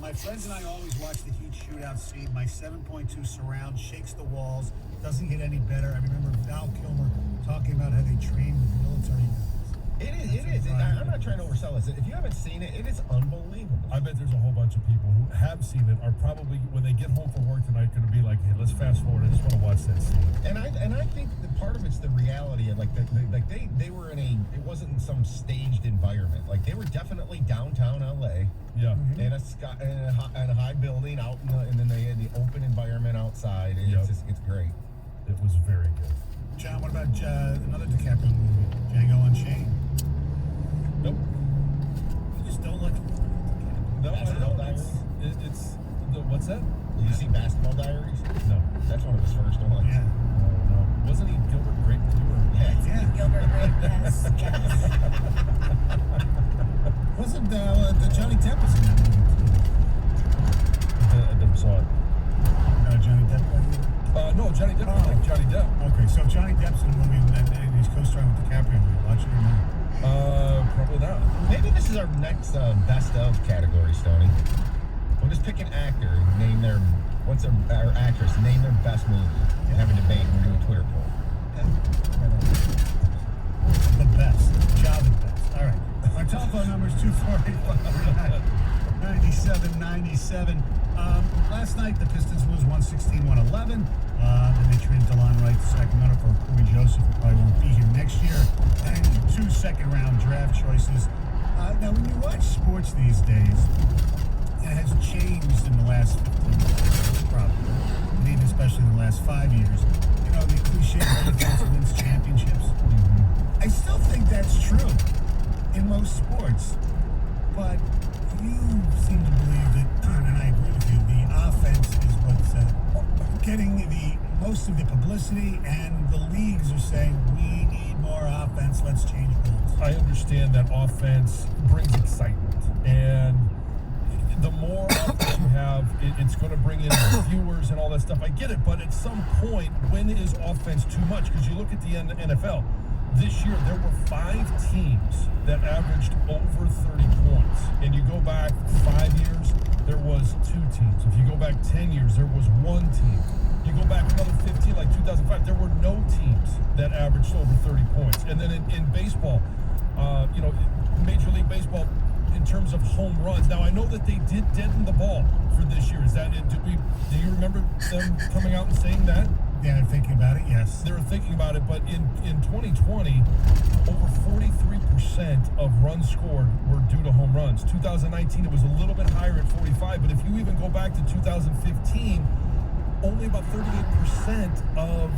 My friends and I always watch the Heat shootout scene. My 7.2 surround shakes the walls, doesn't get any better. I remember Val Kilmer talking about how they train with military guys. It is. I'm not trying to oversell this. If you haven't seen it, it is unbelievable. I bet there's a whole bunch of people who have seen it are probably, when they get home from work tonight, going to be like, hey, let's fast forward. I just want to watch that scene. And I think that part of it's the reality of they were in it wasn't in some staged environment. Like they were definitely downtown LA. Yeah. In a high building out and then they had the open environment outside. And it's great. It was very good. John, what about another DiCaprio movie, Django Unchained? Nope. You just don't like No, Basketball Diaries? It's what's that? Did you see Basketball Diaries? No. That's one of his first ones. Yeah. No. Wasn't he Gilbert Grape too? Yeah. Gilbert Grape, yes. Wasn't the Johnny Depp was in that movie too? I never saw it. No, Johnny Depp. No, Johnny Depp. I like Johnny Depp. Okay, so Johnny Depp's in the movie and he's co-starring with DiCaprio. Watch it or not? Probably not. Maybe this is our next best of category, Stoney. We'll just pick an actor and name their or actress, name their best movie, and have a debate and do a Twitter poll. The best. Java best. All right. Our telephone number is 248-9797. Last night, the Pistons lose 116-111. Then they traded DeLon Wright to Sacramento for Corey Joseph, who probably won't be here next year, and 2 second-round draft choices. Now, when you watch sports these days, it has changed in the last 15 years, probably. Maybe especially in the last 5 years. You know, the cliche that defense wins championships. I still think that's true in most sports, but you seem to believe that, and I agree with you, the offense is what's getting the most of the publicity, and the leagues are saying, we need more offense, let's change rules. I understand that offense brings excitement, and the more offense you have, it's going to bring in viewers and all that stuff. I get it, but at some point, when is offense too much? Because you look at the NFL. This year, there were 5 teams that averaged over 30 points. And you go back 5 years, there was 2 teams. If you go back 10 years, there was 1 team. You go back another 15, like 2005, there were no teams that averaged over 30 points. And then in baseball, Major League Baseball, in terms of home runs. Now, I know that they did deaden the ball for this year. Is that it? Do you remember them coming out and saying that? Yeah, they're thinking about it, yes. They were thinking about it, but in 2020, over 43% of runs scored were due to home runs. 2019, it was a little bit higher at 45, but if you even go back to 2015, only about 38% of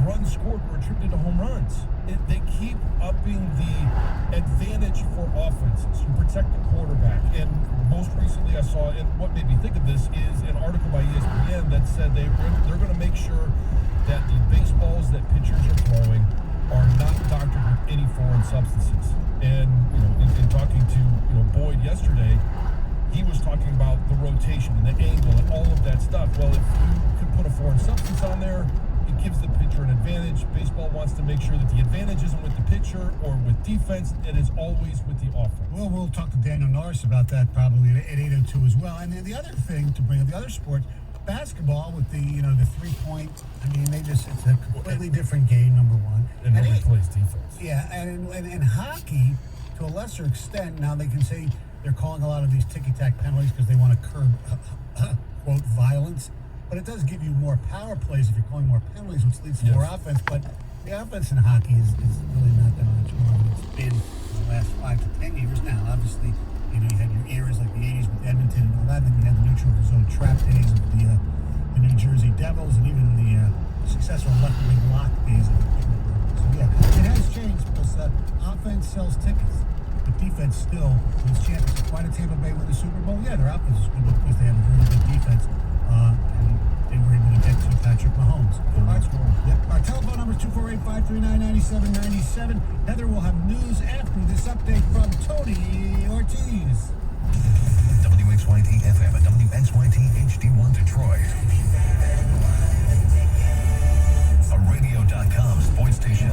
runs scored were attributed to home runs. They keep upping the advantage for offenses. You protect the quarterback. And most recently I saw, and what made me think of this is an article by ESPN that said they're going to make sure that the baseballs that pitchers are throwing are not doctored with any foreign substances. And in talking to Boyd yesterday, he was talking about the rotation and the angle and all of that stuff. Well, if you could put a foreign substance on there, it gives the pitcher an advantage. Baseball wants to make sure that the advantage isn't with the pitcher or with defense. It is always with the offense. Well, we'll talk to Daniel Norris about that probably at 8:02 as well. And then the other thing to bring up, the other sports, basketball with the 3-point. I mean, it's a completely different game. Number one, and nobody plays defense. Yeah, and hockey to a lesser extent. Now they can say they're calling a lot of these ticky-tack penalties because they want to curb quote violence. But it does give you more power plays if you're calling more penalties, which leads to more offense. But the offense in hockey is really not that much more than it's been for the last 5 to 10 years now. Obviously, you had your eras like the 80s with Edmonton and all that. Then you had the neutral zone trap days of the New Jersey Devils and even the successful left-wing lock days of the Pittsburgh. So, yeah, it has changed because offense sells tickets. But defense still is champions. Why did Tampa Bay win the Super Bowl? Yeah, their offense is good because they have a very good defense. And they were able to get to Patrick Mahomes. Our telephone number is 248-539-9797. Heather will have news after this update from Tony Ortiz. WXYT FM and WXYT HD1 Detroit. A radio.com sports station.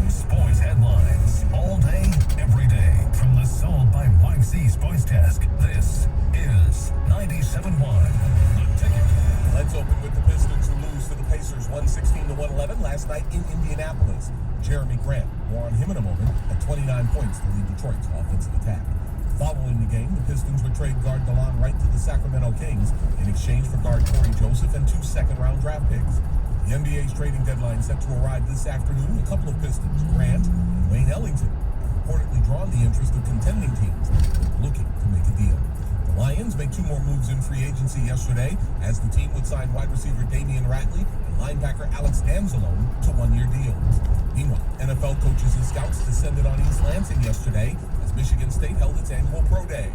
Sports headlines all day, every day. From the Sold by Mike Z Sports Desk. This is 97.1. The Ticket. Let's open with the Pistons, who lose to the Pacers 116-111 last night in Indianapolis. Jeremy Grant, more on him in a moment, at 29 points to lead Detroit's offensive attack. Following the game, the Pistons would trade guard DeLon Wright to the Sacramento Kings in exchange for guard Corey Joseph and 2 second-round draft picks. The NBA's trading deadline set to arrive this afternoon. A couple of Pistons, Grant and Wayne Ellington, have reportedly drawn the interest of contending teams looking to make a deal. The Lions made 2 more moves in free agency yesterday, as the team would sign wide receiver Damian Ratley and linebacker Alex Anzalone to 1-year deals. Meanwhile, NFL coaches and scouts descended on East Lansing yesterday as Michigan State held its annual Pro Day.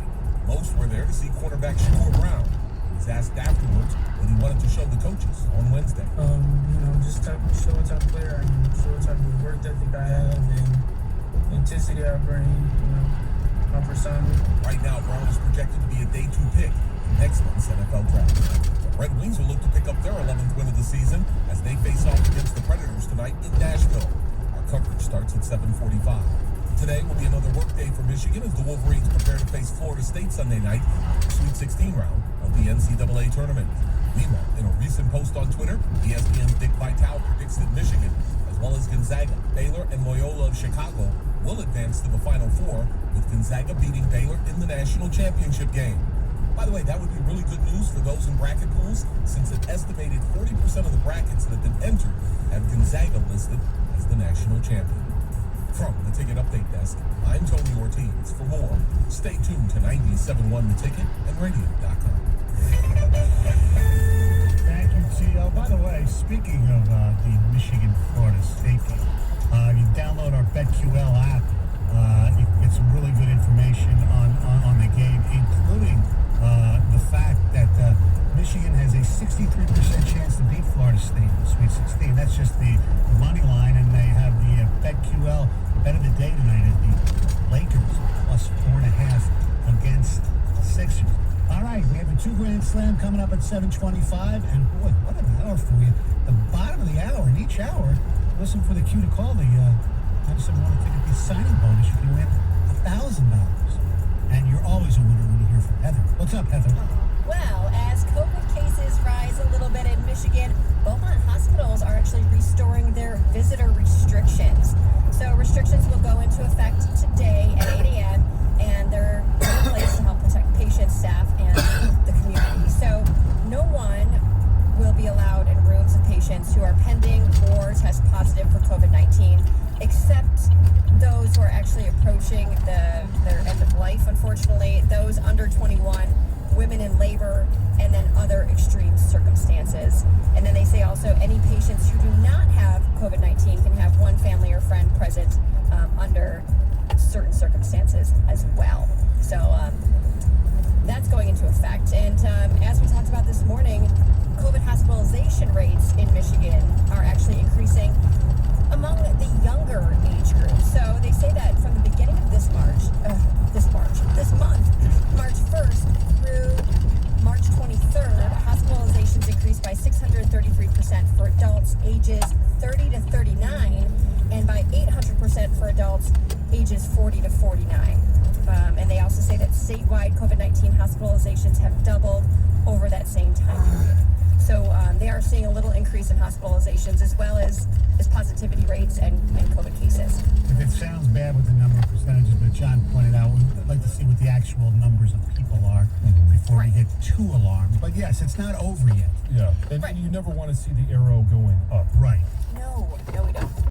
Most were there to see cornerback Shakur Brown. He was asked afterwards what he wanted to show the coaches on Wednesday. Just show what type of player I am, show what type of work ethic I have, and intensity I bring, my persona. Right now, Brown is projected to be a day 2 pick in next month's NFL draft. The Red Wings will look to pick up their 11th win of the season as they face off against the Predators tonight in Nashville. Our coverage starts at 7:45. Today will be another work day for Michigan as the Wolverines prepare to face Florida State Sunday night in the Sweet 16 round of the NCAA tournament. Meanwhile, in a recent post on Twitter, ESPN's Dick Vitale predicts that Michigan, as well as Gonzaga, Baylor, and Loyola of Chicago, will advance to the Final Four, with Gonzaga beating Baylor in the national championship game. By the way, that would be really good news for those in bracket pools, since an estimated 40% of the brackets that have been entered have Gonzaga listed as the national champion. From the Ticket Update Desk, I'm Tony Ortiz. For more, stay tuned to 97.1 The Ticket and radio.com. Thank you, T.O. By the way, speaking of the Michigan-Florida State game, you download our BetQL app. You can get some really good information on the game, including the fact that Michigan has a 63% chance to beat Florida State in the Sweet 16. That's just the money line, and they have the BetQL bet of the day tonight is the Lakers plus 4.5 against the Sixers. All right, we have a 2 Grand Slam coming up at 7:25, and boy, what an hour for you. The bottom of the hour, in each hour, listen for the cue to call the 97.1 Ticket the signing bonus. You can win $1,000. And you're always a winner when you hear from Heather. What's up, Heather? Well, as COVID cases rise a little bit in Michigan, Beaumont hospitals are actually restoring their visitor restrictions. So restrictions will go into effect today at 8 a.m. and they're in place to help protect patients, staff, and the community. So no one will be allowed in rooms of patients who are pending or test positive for COVID-19, except those who are actually approaching their end of life, unfortunately, those under 21, women in labor, and then other extreme circumstances. And then they say also any patients who do not have COVID-19 can have one family or friend present under certain circumstances as well. So that's going into effect. And as we talked about this morning, COVID hospitalization rates in Michigan are actually increasing among the younger age group. So they say that from the beginning of this month, March 1st through March 23rd, hospitalizations increased by 633% for adults ages 30 to 39 and by 800% for adults ages 40 to 49. And they also say that statewide COVID-19 hospitalizations have doubled over that same time period. So they are seeing a little increase in hospitalizations as well as positivity rates and COVID cases. If it sounds bad with the number of percentages that John pointed out, we'd like to see what the actual numbers of people are before we get too alarmed. But yes, it's not over yet. Yeah, and you never want to see the arrow going